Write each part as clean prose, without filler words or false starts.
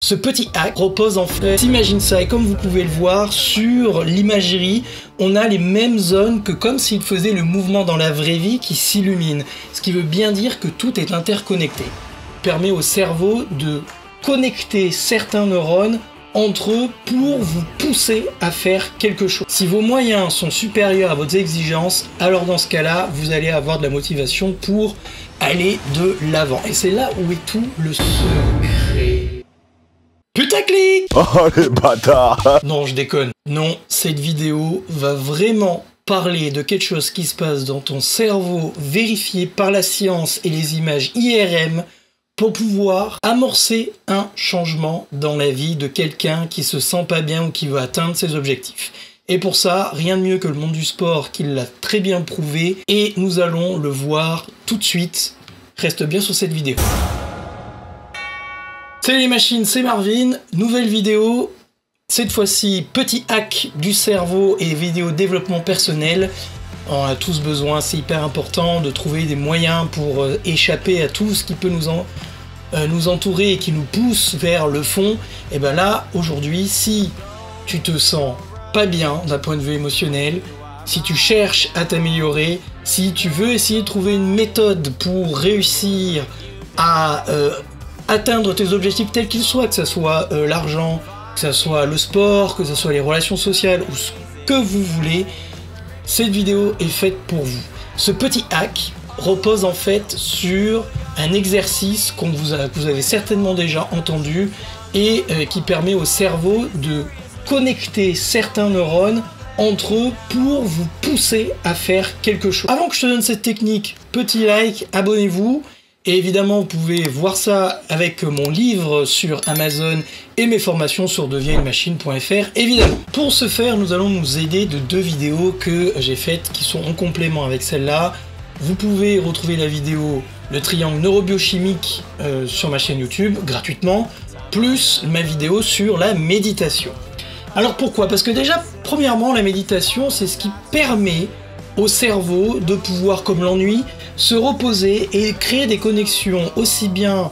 Ce petit hack repose en fait, imagine ça, et comme vous pouvez le voir sur l'imagerie, on a les mêmes zones que comme s'il faisait le mouvement dans la vraie vie qui s'illumine. Ce qui veut bien dire que tout est interconnecté. Permet au cerveau de connecter certains neurones entre eux pour vous pousser à faire quelque chose. Si vos moyens sont supérieurs à vos exigences, alors dans ce cas-là, vous allez avoir de la motivation pour aller de l'avant. Et c'est là où est tout le secret. Putaclic! Oh les bâtards! Non, je déconne. Non, cette vidéo va vraiment parler de quelque chose qui se passe dans ton cerveau, vérifié par la science et les images IRM, pour pouvoir amorcer un changement dans la vie de quelqu'un qui se sent pas bien ou qui veut atteindre ses objectifs. Et pour ça, rien de mieux que le monde du sport qui l'a très bien prouvé, et nous allons le voir tout de suite. Reste bien sur cette vidéo. Salut les machines, c'est Marvin, nouvelle vidéo, cette fois-ci petit hack du cerveau et vidéo développement personnel. On a tous besoin, c'est hyper important de trouver des moyens pour échapper à tout ce qui peut nous entourer et qui nous pousse vers le fond. Et ben là, aujourd'hui, si tu te sens pas bien d'un point de vue émotionnel, si tu cherches à t'améliorer, si tu veux essayer de trouver une méthode pour réussir à atteindre tes objectifs tels qu'ils soient, que ce soit l'argent, que ce soit le sport, que ce soit les relations sociales ou ce que vous voulez, cette vidéo est faite pour vous. Ce petit hack repose en fait sur un exercice que vous avez certainement déjà entendu et qui permet au cerveau de connecter certains neurones entre eux pour vous pousser à faire quelque chose. Avant que je te donne cette technique, petit like, abonnez-vous. Et évidemment, vous pouvez voir ça avec mon livre sur Amazon et mes formations sur deviensunemachine.fr, évidemment. Pour ce faire, nous allons nous aider de deux vidéos que j'ai faites qui sont en complément avec celle-là. Vous pouvez retrouver la vidéo Le triangle neurobiochimique sur ma chaîne YouTube, gratuitement, plus ma vidéo sur la méditation. Alors pourquoi? Parce que déjà, premièrement, la méditation, c'est ce qui permet au cerveau de pouvoir, comme l'ennui, se reposer et créer des connexions aussi bien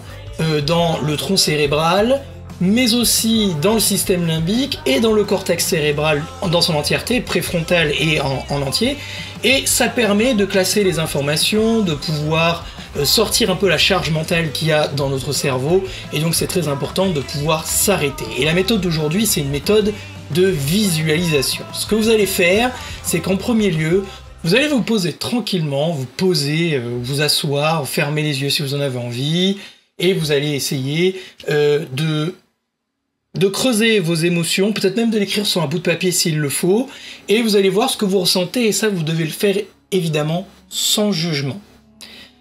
dans le tronc cérébral, mais aussi dans le système limbique et dans le cortex cérébral dans son entièreté, préfrontal et en entier. Et ça permet de classer les informations, de pouvoir sortir un peu la charge mentale qu'il y a dans notre cerveau, et donc c'est très important de pouvoir s'arrêter. Et la méthode d'aujourd'hui, c'est une méthode de visualisation. Ce que vous allez faire, c'est qu'en premier lieu, vous allez vous poser tranquillement, vous poser, vous asseoir, fermer les yeux si vous en avez envie, et vous allez essayer de creuser vos émotions, peut-être même de l'écrire sur un bout de papier s'il le faut, et vous allez voir ce que vous ressentez, et ça vous devez le faire évidemment sans jugement.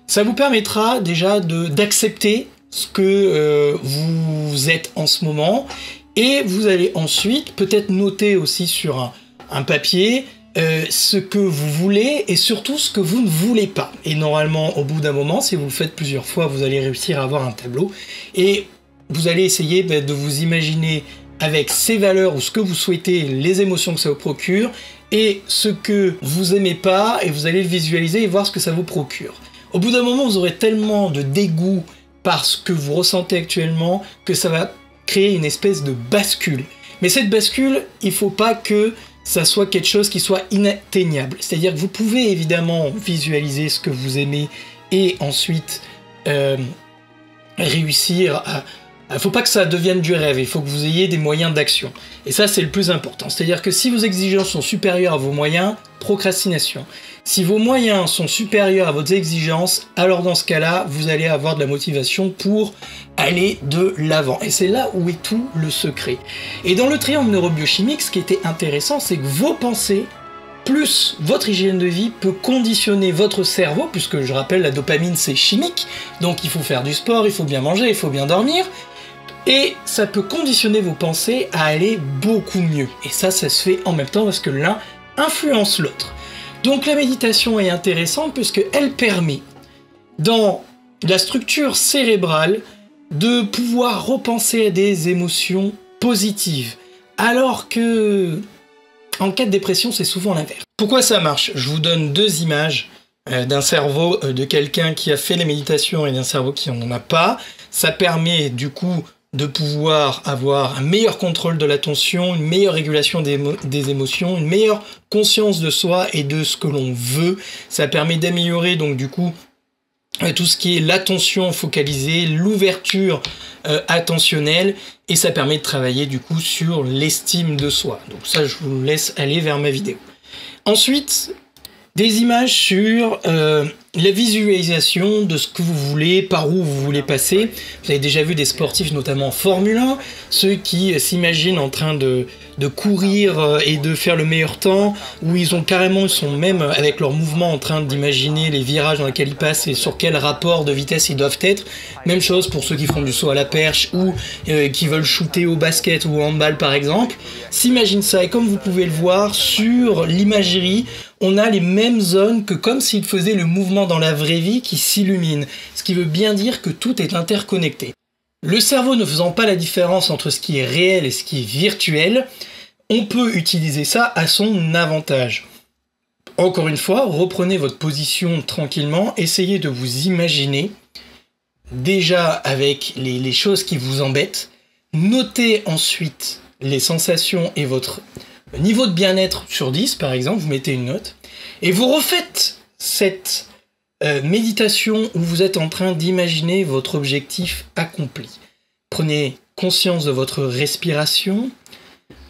Ça vous permettra déjà d'accepter ce que vous êtes en ce moment, et vous allez ensuite peut-être noter aussi sur un papier ce que vous voulez et surtout ce que vous ne voulez pas. Et normalement, au bout d'un moment, si vous le faites plusieurs fois, vous allez réussir à avoir un tableau et vous allez essayer de vous imaginer avec ces valeurs ou ce que vous souhaitez, les émotions que ça vous procure et ce que vous aimez pas, et vous allez le visualiser et voir ce que ça vous procure. Au bout d'un moment, vous aurez tellement de dégoût par ce que vous ressentez actuellement que ça va créer une espèce de bascule. Mais cette bascule, il faut pas que ça soit quelque chose qui soit inatteignable. C'est-à-dire que vous pouvez évidemment visualiser ce que vous aimez et ensuite réussir à... Il faut pas que ça devienne du rêve, il faut que vous ayez des moyens d'action. Et ça, c'est le plus important. C'est-à-dire que si vos exigences sont supérieures à vos moyens, procrastination. Si vos moyens sont supérieurs à vos exigences, alors dans ce cas-là, vous allez avoir de la motivation pour aller de l'avant. Et c'est là où est tout le secret. Et dans le triangle neurobiochimique, ce qui était intéressant, c'est que vos pensées, plus votre hygiène de vie, peut conditionner votre cerveau, puisque je rappelle, la dopamine, c'est chimique, donc il faut faire du sport, il faut bien manger, il faut bien dormir, et ça peut conditionner vos pensées à aller beaucoup mieux. Et ça se fait en même temps parce que l'un influence l'autre. Donc la méditation est intéressante puisqu'elle permet, dans la structure cérébrale, de pouvoir repenser à des émotions positives. Alors que, en cas de dépression, c'est souvent l'inverse. Pourquoi ça marche? Je vous donne deux images d'un cerveau de quelqu'un qui a fait la méditation et d'un cerveau qui n'en a pas. Ça permet du coup de pouvoir avoir un meilleur contrôle de l'attention, une meilleure régulation des émotions, une meilleure conscience de soi et de ce que l'on veut. Ça permet d'améliorer donc du coup tout ce qui est l'attention focalisée, l'ouverture attentionnelle, et ça permet de travailler du coup sur l'estime de soi. Donc ça, je vous laisse aller vers ma vidéo. Ensuite, des images sur la visualisation de ce que vous voulez, par où vous voulez passer. Vous avez déjà vu des sportifs, notamment en Formule 1, ceux qui s'imaginent en train de courir et de faire le meilleur temps, où ils sont même avec leur mouvement en train d'imaginer les virages dans lesquels ils passent et sur quel rapport de vitesse ils doivent être. Même chose pour ceux qui font du saut à la perche ou qui veulent shooter au basket ou au handball par exemple. S'imaginent ça, et comme vous pouvez le voir sur l'imagerie, on a les mêmes zones que comme s'il faisait le mouvement dans la vraie vie qui s'illumine, ce qui veut bien dire que tout est interconnecté. Le cerveau ne faisant pas la différence entre ce qui est réel et ce qui est virtuel, on peut utiliser ça à son avantage. Encore une fois, reprenez votre position tranquillement, essayez de vous imaginer déjà avec les choses qui vous embêtent, notez ensuite les sensations et votre niveau de bien-être sur 10 par exemple, vous mettez une note, et vous refaites cette méditation où vous êtes en train d'imaginer votre objectif accompli. Prenez conscience de votre respiration.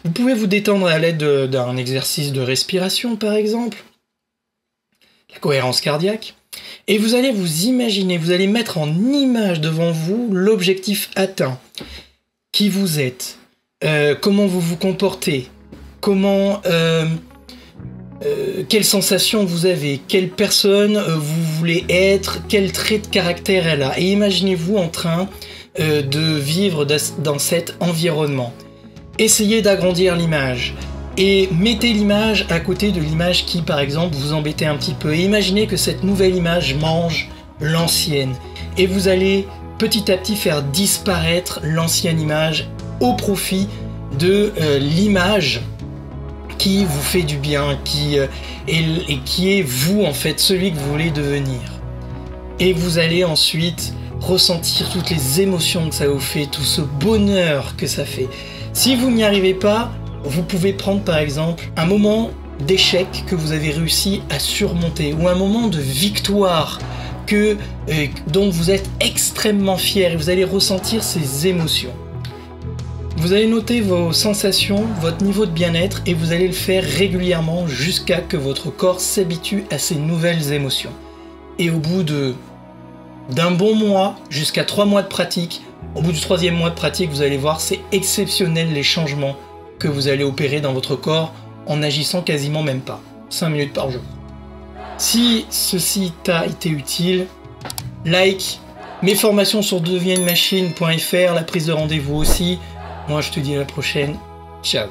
Vous pouvez vous détendre à l'aide d'un exercice de respiration par exemple, la cohérence cardiaque, et vous allez vous imaginer, vous allez mettre en image devant vous l'objectif atteint, qui vous êtes, comment vous vous comportez, quelles sensations vous avez, quelle personne vous voulez être, quel trait de caractère elle a. Et imaginez-vous en train de vivre dans cet environnement. Essayez d'agrandir l'image et mettez l'image à côté de l'image qui, par exemple, vous embêtait un petit peu. Et imaginez que cette nouvelle image mange l'ancienne. Et vous allez petit à petit faire disparaître l'ancienne image au profit de l'image qui vous fait du bien, et qui est vous en fait, celui que vous voulez devenir. Et vous allez ensuite ressentir toutes les émotions que ça vous fait, tout ce bonheur que ça fait. Si vous n'y arrivez pas, vous pouvez prendre par exemple un moment d'échec que vous avez réussi à surmonter, ou un moment de victoire dont vous êtes extrêmement fier, et vous allez ressentir ces émotions. Vous allez noter vos sensations, votre niveau de bien-être, et vous allez le faire régulièrement jusqu'à que votre corps s'habitue à ces nouvelles émotions. Et au bout d'un bon mois, jusqu'à 3 mois de pratique, au bout du 3e mois de pratique, vous allez voir, c'est exceptionnel les changements que vous allez opérer dans votre corps en agissant quasiment même pas, 5 minutes par jour. Si ceci t'a été utile, like, mes formations sur devienunemachine.fr, la prise de rendez-vous aussi. Moi, je te dis à la prochaine. Ciao.